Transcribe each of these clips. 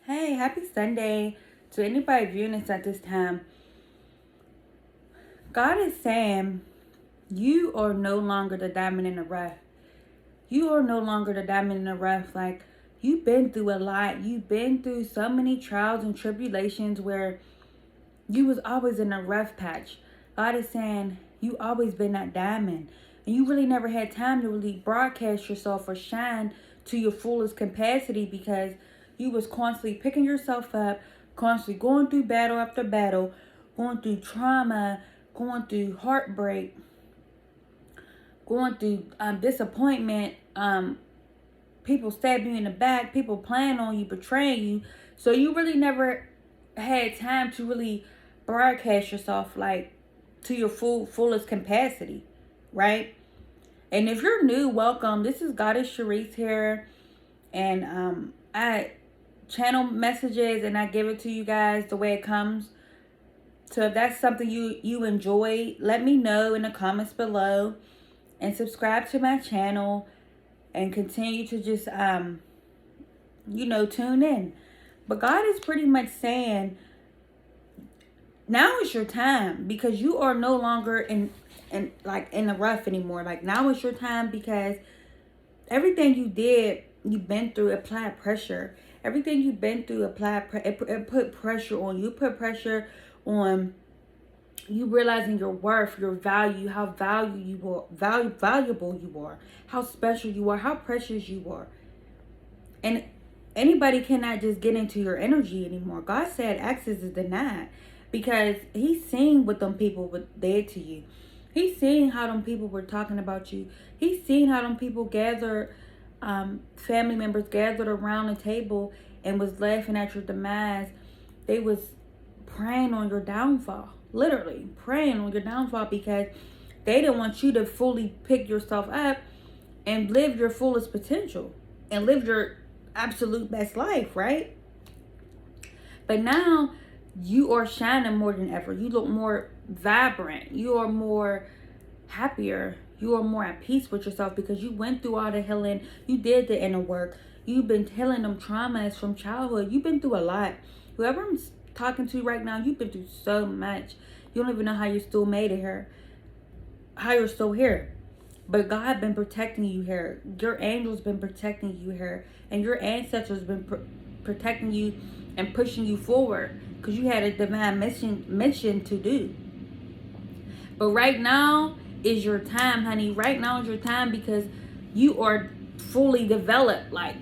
Hey, happy Sunday to anybody viewing this at this time. God is saying you are no longer the diamond in the rough. You are no longer the diamond in the rough. Like, you've been through a lot. You've been through so many trials and tribulations where you was always in a rough patch. God is saying you always been that diamond. And you really never had time to really broadcast yourself or shine to your fullest capacity because you was constantly picking yourself up, constantly going through battle after battle, going through trauma, going through heartbreak, going through disappointment, people stabbing you in the back, people playing on you, betraying you. So you really never had time to really broadcast yourself like to your fullest capacity, right? And if you're new, welcome. This is Goddess Sharice here, and I channel messages and I give it to you guys the way it comes. So if that's something you enjoy, let me know in the comments below, and subscribe to my channel and continue to just tune in. But God is pretty much saying now is your time, because you are no longer in the rough anymore. Like, now is your time, because everything you've been through applied pressure. Everything you've been through it put pressure on you. Put pressure on you realizing your worth, your value, how valuable you are, how special you are, how precious you are. And anybody cannot just get into your energy anymore. God said access is denied, because he's seen what them people did to you. He's seen how them people were talking about you. He's seen how them people gathered, family members gathered around the table and was laughing at your demise. They was praying on your downfall. Literally praying on your downfall, because they didn't want you to fully pick yourself up and live your fullest potential and live your absolute best life, right? But now you are shining more than ever. You look more vibrant. You are more happier. You are more at peace with yourself, because you went through all the healing. You did the inner work. You've been healing them traumas from childhood. You've been through a lot. Whoever I'm talking to right now, you've been through so much. You don't even know how you still made it here, how you're still here. But God been protecting you here. Your angels been protecting you here, and your ancestors been protecting you and pushing you forward, because you had a divine mission to do. But right now is your time, honey. Right now is your time, because you are fully developed. Like,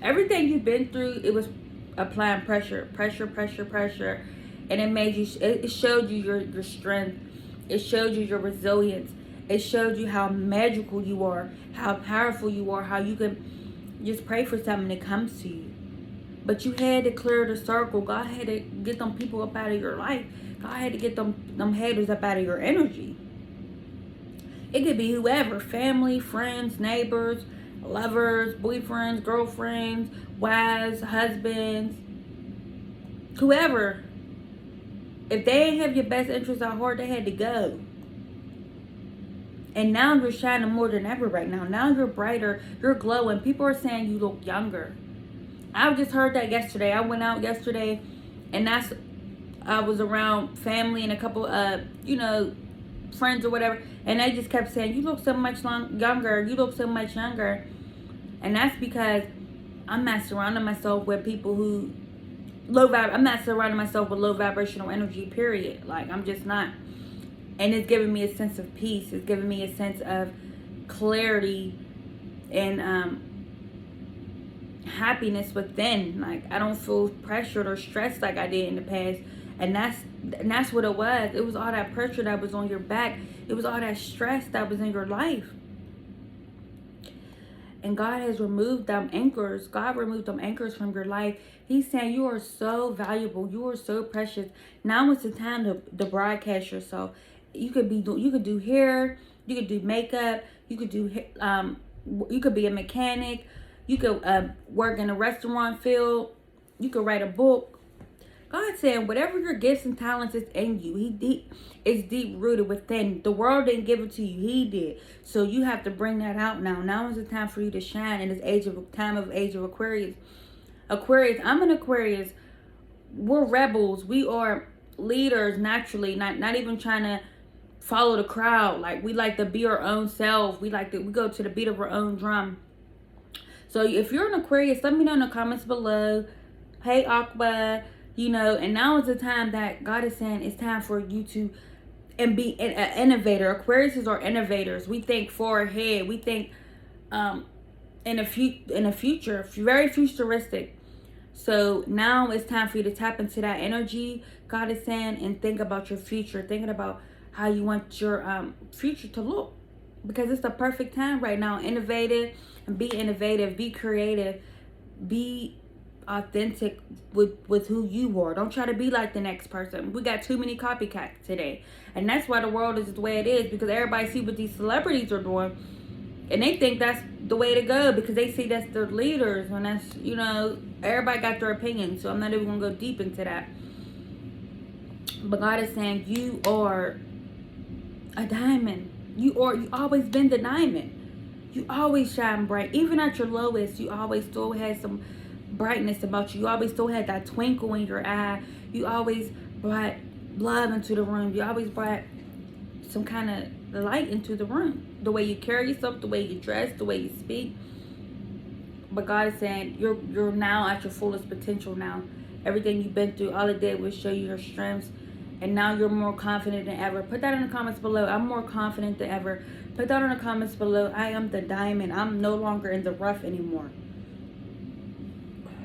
everything you've been through, it was applying pressure, and it made you. It showed you your strength. It showed you your resilience. It showed you how magical you are, how powerful you are, how you can just pray for something that comes to you. But you had to clear the circle. God had to get them people up out of your life. God had to get them haters up out of your energy. It could be whoever, family, friends, neighbors, lovers, boyfriends, girlfriends, wives, husbands, whoever. If they didn't have your best interests at heart, they had to go. And now you're shining more than ever right now. Now you're brighter, you're glowing. People are saying you look younger. I just heard that yesterday. I went out yesterday, and I was around family and a couple friends or whatever, and they just kept saying, you look so much younger. You look so much younger. And that's because I'm not surrounding myself with people who I'm not surrounding myself with low vibrational energy, period. Like, I'm just not. And it's giving me a sense of peace. It's giving me a sense of clarity and happiness within. Like, I don't feel pressured or stressed like I did in the past. And that's what it was. It was all that pressure that was on your back. It was all that stress that was in your life. And God has removed them anchors. God removed them anchors from your life. He's saying you are so valuable. You are so precious. Now is the time to broadcast yourself. You could do hair. You could do makeup. You could you could be a mechanic. You could work in a restaurant field. You could write a book. God's saying whatever your gifts and talents is in you, it's deep rooted within. The world didn't give it to you, He did. So you have to bring that out now. Now is the time for you to shine in this age of Aquarius. Aquarius, I'm an Aquarius. We're rebels. We are leaders naturally, not even trying to follow the crowd. Like, we like to be our own selves. We go to the beat of our own drum. So if you're an Aquarius, let me know in the comments below. Hey, Aqua, and now is the time that God is saying it's time for you to be an innovator. Aquariuses are innovators. We think far ahead. We think in a future, very futuristic. So now it's time for you to tap into that energy, God is saying, and think about your future. Thinking about how you want your future to look. Because it's the perfect time right now. Be innovative, be creative, be authentic with who you are. Don't try to be like the next person. We got too many copycats today. And that's why the world is the way it is, because everybody see what these celebrities are doing. And they think that's the way to go because they see that's their leaders. And that's, everybody got their opinion. So I'm not even going to go deep into that. But God is saying you are a diamond. You always been the diamond. You always shine bright. Even at your lowest, you always still had some brightness about you. You always still had that twinkle in your eye. You always brought love into the room. You always brought some kind of light into the room. The way you carry yourself, the way you dress, the way you speak. But God is saying you're now at your fullest potential now. Everything you've been through, all it did was show you your strengths. And now you're more confident than ever. Put that in the comments below. I'm more confident than ever. Put that in the comments below. I am the diamond. I'm no longer in the rough anymore.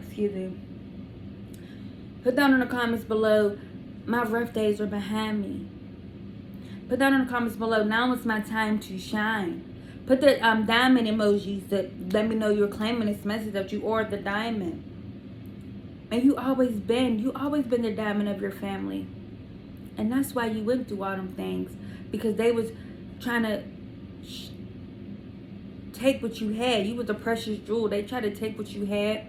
Excuse me. Put down in the comments below. My rough days are behind me. Put that in the comments below. Now it's my time to shine. Put the diamond emojis that let me know you're claiming this message that you are the diamond. And you always been the diamond of your family. And that's why you went through all them things. Because they was trying to take what you had. You was a precious jewel. They tried to take what you had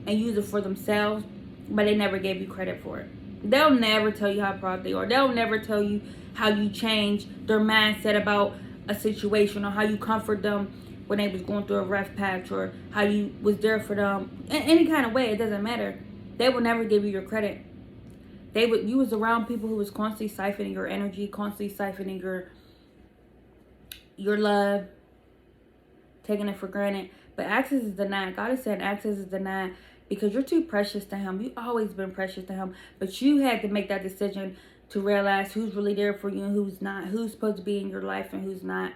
and use it for themselves. But they never gave you credit for it. They'll never tell you how proud they are. They'll never tell you how you change their mindset about a situation, or how you comfort them when they was going through a rough patch, or how you was there for them in any kind of way. It doesn't matter. They will never give you your credit. You was around people who was constantly siphoning your energy, constantly siphoning your love, taking it for granted. But access is denied. God is saying access is denied because you're too precious to him. You've always been precious to him. But you had to make that decision to realize who's really there for you and who's not. Who's supposed to be in your life and who's not.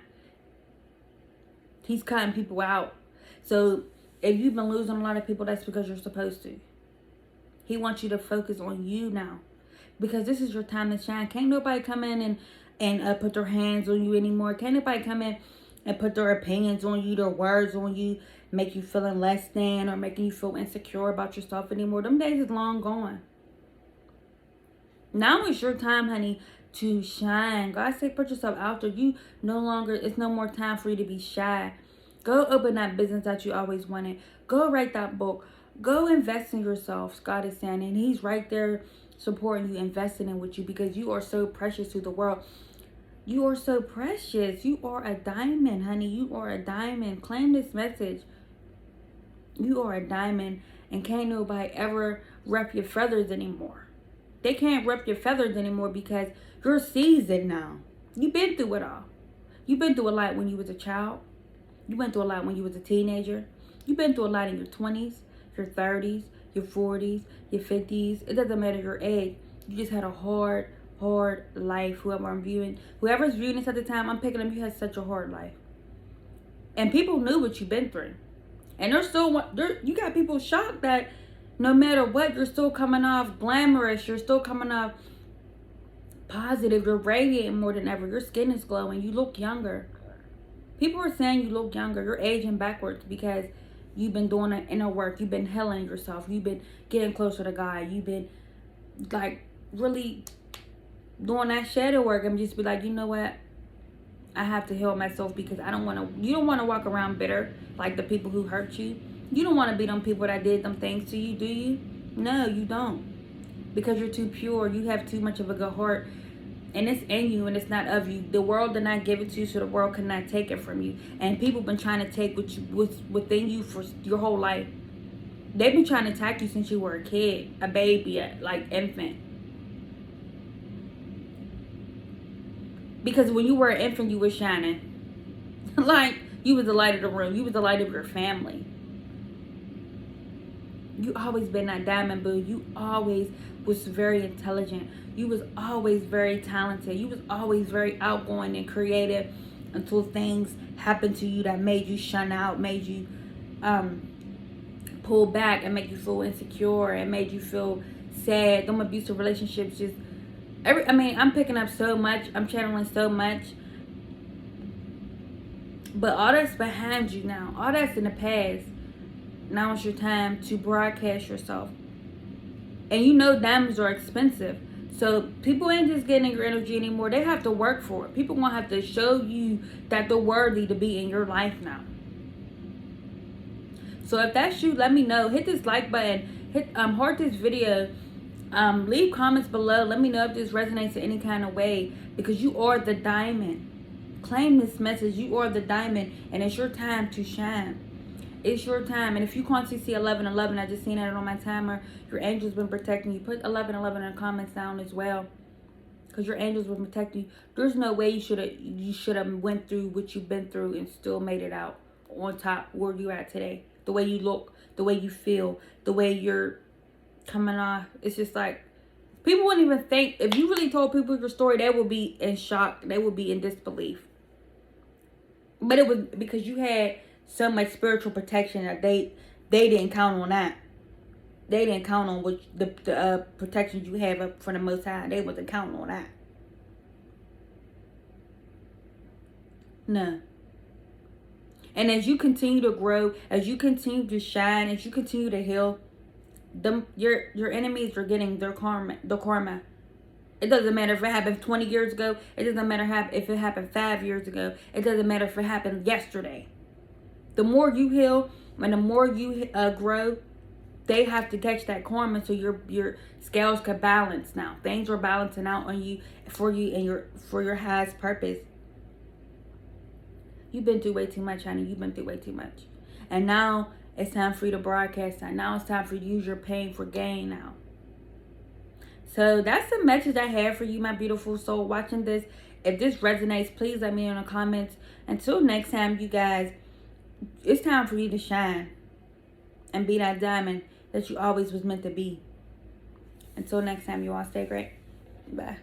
He's cutting people out. So if you've been losing a lot of people, that's because you're supposed to. He wants you to focus on you now. Because this is your time to shine. Can't nobody come in and put their hands on you anymore. Can't nobody come in and put their opinions on you, their words on you, make you feeling less than or making you feel insecure about yourself anymore. Them days is long gone. Now is your time, honey, to shine. God said put yourself out there. It's no more time for you to be shy. Go open that business that you always wanted. Go write that book. Go invest in yourself, God is saying. And he's right there supporting you, investing in with you, because you are so precious to the world. You are so precious. You are a diamond, honey. You are a diamond. Claim this message. You are a diamond, and can't nobody ever rep your feathers anymore. They can't rep your feathers anymore because you're seasoned now. You've been through it all. You've been through a lot when you was a child. You went through a lot when you was a teenager. You've been through a lot in your 20s, your 30s, your 40s, your 50s. It doesn't matter your age. You just had a hard life. Whoever's viewing this at the time, I'm picking up. You had such a hard life. And people knew what you've been through. And you got people shocked that no matter what, you're still coming off glamorous. You're still coming off positive. You're radiating more than ever. Your skin is glowing. You look younger. People are saying you look younger. You're aging backwards because you've been doing the inner work. You've been healing yourself. You've been getting closer to God. You've been like really doing that shadow work and just be like, you know what? I have to heal myself because you don't want to walk around bitter like the people who hurt you. You don't want to be them people that did them things to you, do you? No, you don't. Because you're too pure. You have too much of a good heart. And it's in you and it's not of you. The world did not give it to you, so the world cannot take it from you. And people have been trying to take what's within you for your whole life. They've been trying to attack you since you were a kid, a baby, like infant. Because when you were an infant, you were shining. Like, you was the light of the room. You was the light of your family. You always been that diamond, boo. You always was very intelligent. You was always very talented. You was always very outgoing and creative until things happened to you that made you shun out, made you pull back, and make you feel insecure, and made you feel sad. Them abusive relationships just I'm picking up so much. I'm channeling so much. But all that's behind you now. All that's in the past. Now it's your time to broadcast yourself. And you know diamonds are expensive. So people ain't just getting your energy anymore. They have to work for it. People gonna have to show you that they're worthy to be in your life now. So if that's you, let me know. Hit this like button. Heart this video. Leave comments below. Let me know if this resonates in any kind of way. Because you are the diamond. Claim this message. You are the diamond. And it's your time to shine. It's your time. And if you can't see 1111, I just seen it on my timer. Your angels been protecting you. Put 1111 in the comments down as well. Because your angels will protect you. There's no way you should have went through what you've been through and still made it out on top where you at today. The way you look, the way you feel, the way you're coming off. It's just like, people wouldn't even think, if you really told people your story, they would be in shock. They would be in disbelief. But it was because you had so much spiritual protection that they didn't count on that. They didn't count on what the protection you have from the Most High. They wasn't counting on that. No. And as you continue to grow, as you continue to shine, as you continue to heal, your enemies are getting their karma. The karma. It doesn't matter if it happened 20 years ago. It doesn't matter if it happened 5 years ago. It doesn't matter if it happened yesterday. The more you heal and the more you grow, they have to catch that karma so your scales can balance now. Things are balancing out on you for your highest purpose. You've been through way too much, honey. You've been through way too much. And now it's time for you to broadcast that. Now it's time for you to use your pain for gain now. So that's the message I have for you, my beautiful soul, watching this. If this resonates, please let me know in the comments. Until next time, you guys, it's time for you to shine and be that diamond that you always was meant to be. Until next time, you all stay great. Bye.